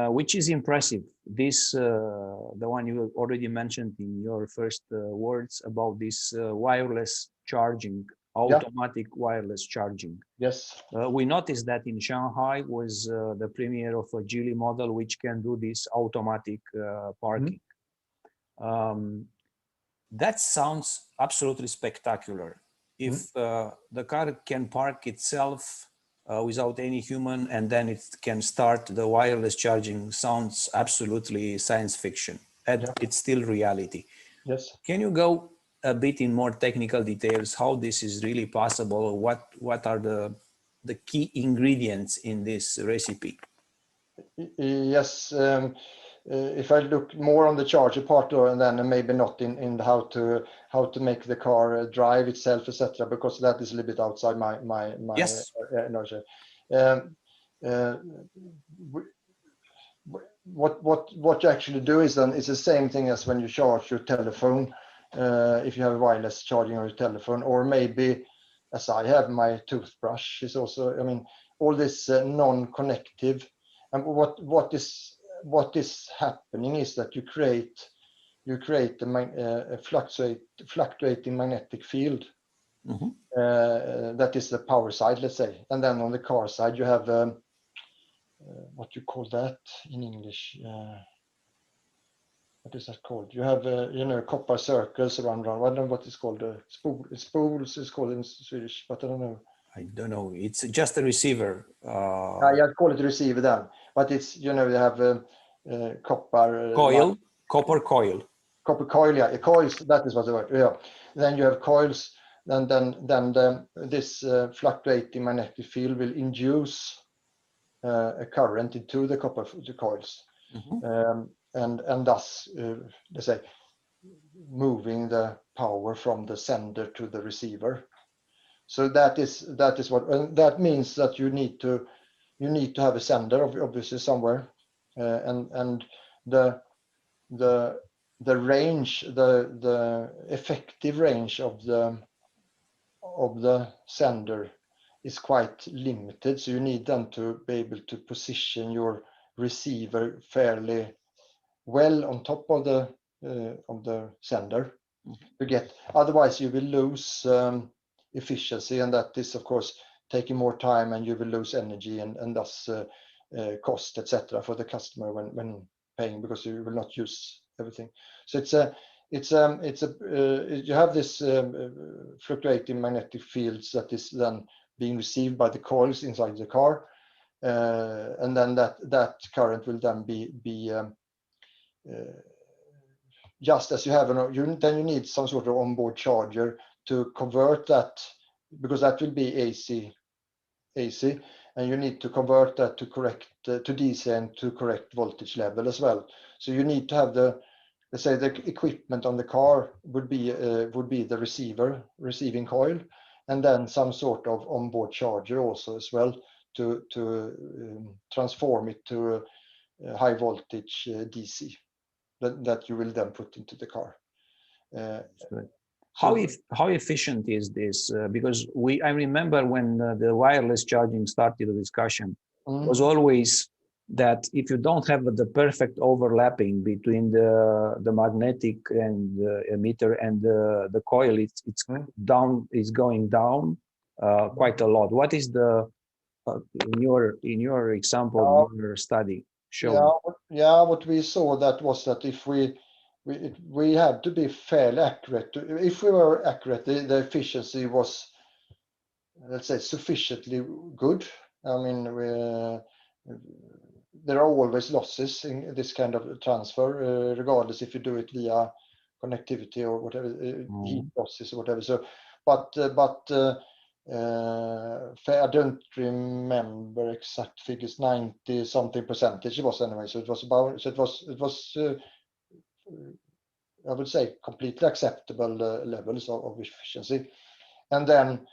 which is impressive. This, the one you already mentioned in your first words about this wireless charging, automatic wireless charging. Yes. We noticed that in Shanghai was the premiere of a Geely model which can do this automatic parking. That sounds absolutely spectacular. If the car can park itself without any human, and then it can start, the wireless charging sounds absolutely science fiction, and it's still reality. Yes. Can you go a bit in more technical details how this is really possible? What are the key ingredients in this recipe? Yes. If I look more on the charger part, and then maybe not in how to make the car drive itself, etc., because that is a little bit outside my Yes. knowledge. What you actually do is then it's the same thing as when you charge your telephone. If you have wireless charging on your telephone, or maybe as I have my toothbrush is also. I mean, all this non-connective, and what is happening is that you create a fluctuating magnetic field. That is the power side, let's say, and then on the car side you have what you call that in English. What is that called? You have copper circles around. I don't know what it's called. Spools is called in Swedish, but I don't know. I don't know. It's just a receiver. Yeah, call it a receiver then. But it's you have copper coil, copper coil. Copper coil, yeah, coils. That is what the word. Yeah. Then you have coils. Then this fluctuating magnetic field will induce a current into the copper coils, and thus let's say moving the power from the sender to the receiver. So that is what, and that means that you need to have a sender obviously somewhere, and the range, the effective range of the sender is quite limited. So you need then to be able to position your receiver fairly well on top of the sender to get. Otherwise, you will lose efficiency, and that is of course taking more time, and you will lose energy and thus cost, etc., for the customer when paying, because you will not use everything. So you have this fluctuating magnetic fields that is then being received by the coils inside the car, and then that current will then be just as you have then you need some sort of onboard charger to convert that, because that will be AC, and you need to convert that to DC and to correct voltage level as well. So you need to have let's say the equipment on the car would be the receiving coil, and then some sort of onboard charger also as well to transform it to high voltage DC that you will then put into the car. How efficient is this? Because I remember when the wireless charging started the discussion, was always that if you don't have the perfect overlapping between the magnetic and the emitter and the coil, it's going down quite a lot. What is in your example, in your study show? What we saw that was that if we had to be fairly accurate. If we were accurate, the efficiency was, let's say, sufficiently good. I mean, there are always losses in this kind of transfer, regardless if you do it via connectivity or whatever, heat losses or whatever. So, but I don't remember exact figures. 90 something percentage it was anyway. So it was about. So it was. I would say completely acceptable levels of efficiency. And then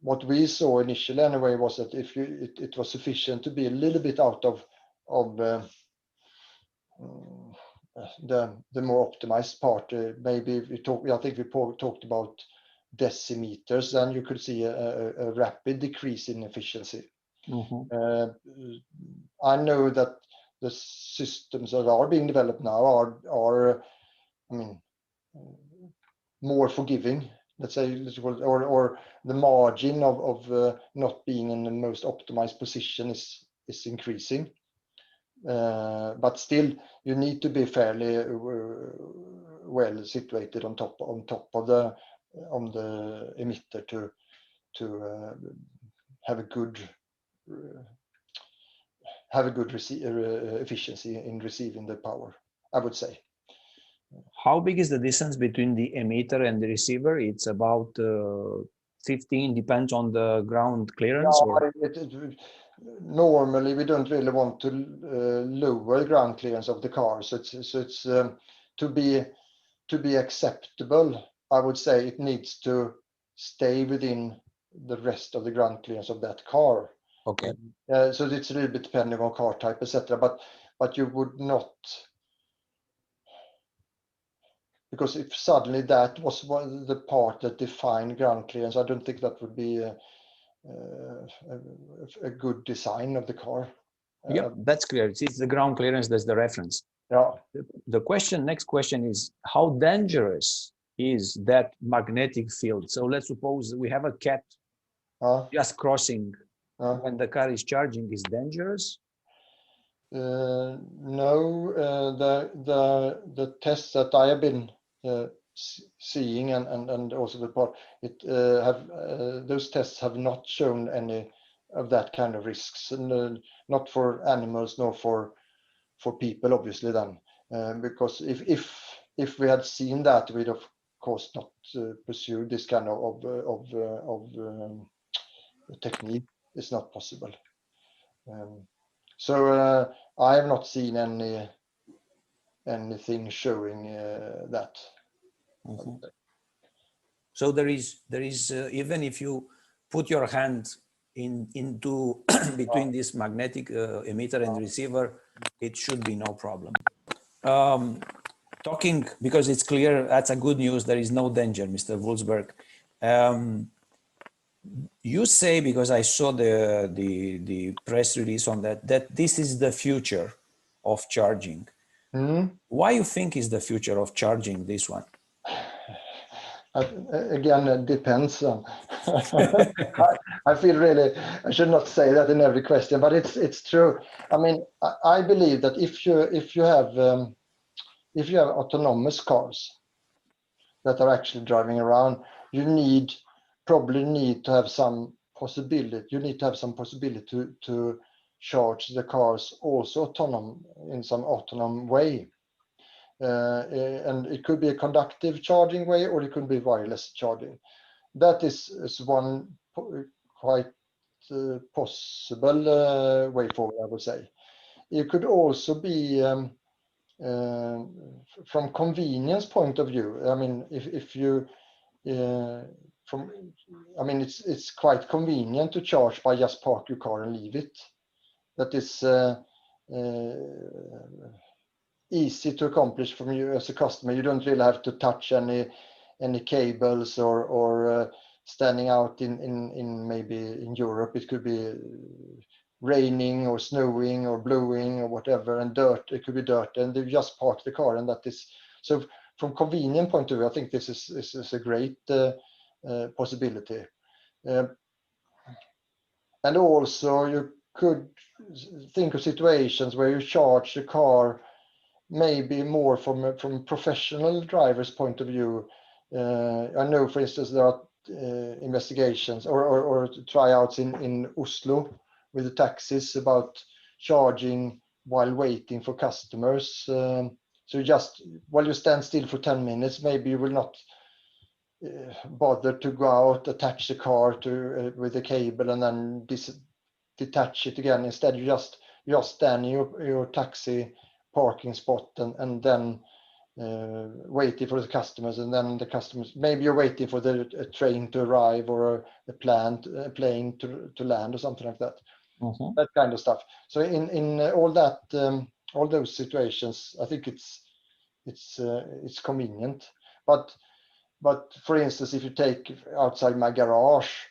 what we saw initially anyway was that if it was sufficient to be a little bit out of the more optimized part, maybe I think we talked about decimeters, then you could see a rapid decrease in efficiency. I know that the systems that are being developed now are I mean, more forgiving, let's say, or the margin of not being in the most optimized position is increasing. But still, you need to be fairly well situated on top of the emitter to have a good efficiency in receiving the power, I would say. How big is the distance between the emitter and the receiver? It's about 15, depends on the ground clearance. No, normally we don't really want to lower ground clearance of the car, so it's to be acceptable, I would say it needs to stay within the rest of the ground clearance of that car. Okay. So it's a little bit depending on car type, etc. But you would not, because if suddenly that was the part that defined ground clearance, I don't think that would be a good design of the car. Yeah, that's clear. It's the ground clearance, that's the reference. Yeah. The next question is, how dangerous is that magnetic field? So let's suppose we have a cat just crossing when the car is charging, is dangerous? No, the tests that I have been seeing and also the part those tests have not shown any of that kind of risks, and not for animals nor for people, obviously, then because if we had seen that, we'd of course not pursue this kind of technique. It's not possible. So I have not seen anything showing that. Mm-hmm. So there is even if you put your hand into between this magnetic emitter and receiver, it should be no problem. Talking, because it's clear, that's a good news, there is no danger, Mr. Wulfsberg. You say, because I saw the press release on that this is the future of charging. Mm-hmm. Why you think is the future of charging, this one? Again, it depends. I feel really, I should not say that in every question, but it's true. I mean, I believe that if you have autonomous cars that are actually driving around, you probably need to have some possibility. You need to have some possibility to charge the cars also in some autonomous way. And it could be a conductive charging way, or it could be wireless charging. That is one quite possible way forward, I would say. It could also be from convenience point of view. I mean, if you it's quite convenient to charge by just park your car and leave it. That is easy to accomplish from you as a customer. You don't really have to touch any cables or standing out in maybe in Europe. It could be raining or snowing or blowing or whatever, and dirt. It could be dirt, and they just park the car, and that is so. From convenient point of view, I think this is a great possibility. And also, you could think of situations where you charge the car maybe more from professional drivers' point of view. I know, for instance, there are investigations or tryouts in Oslo with the taxis about charging while waiting for customers. So just while you stand still for 10 minutes, maybe you will not bother to go out, attach the car to with a cable, and then detach it again. Instead, you just stand in your taxi parking spot and then waiting for the customers, and then the customers, maybe you're waiting for a train to arrive or a plane to land or something like that. Mm-hmm. That kind of stuff. So in all that all those situations, I think it's convenient. But for instance, if you take outside my garage,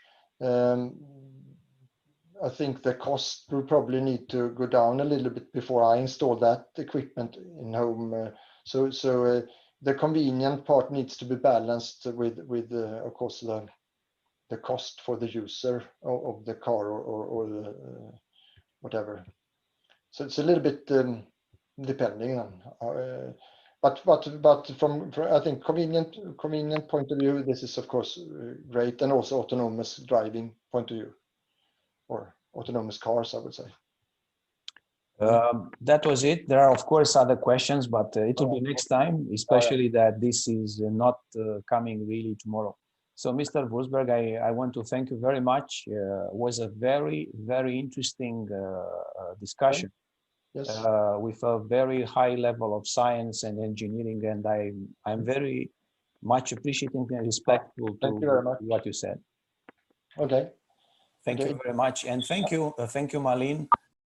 I think the cost will probably need to go down a little bit before I install that equipment in home. So the convenient part needs to be balanced with of course the cost for the user of the car or whatever. So it's a little bit depending on. But from I think convenient point of view, this is of course great, and also autonomous driving point of view, or autonomous cars, I would say. That was it. There are of course other questions, but it will be next time, especially that this is not coming really tomorrow. So Mr. Wulfsberg, I want to thank you very much. It was a very, very interesting discussion. Yes. With a very high level of science and engineering, and I'm very much appreciating and respectful to what you said. Okay. Thank you very much, and thank you, Malin.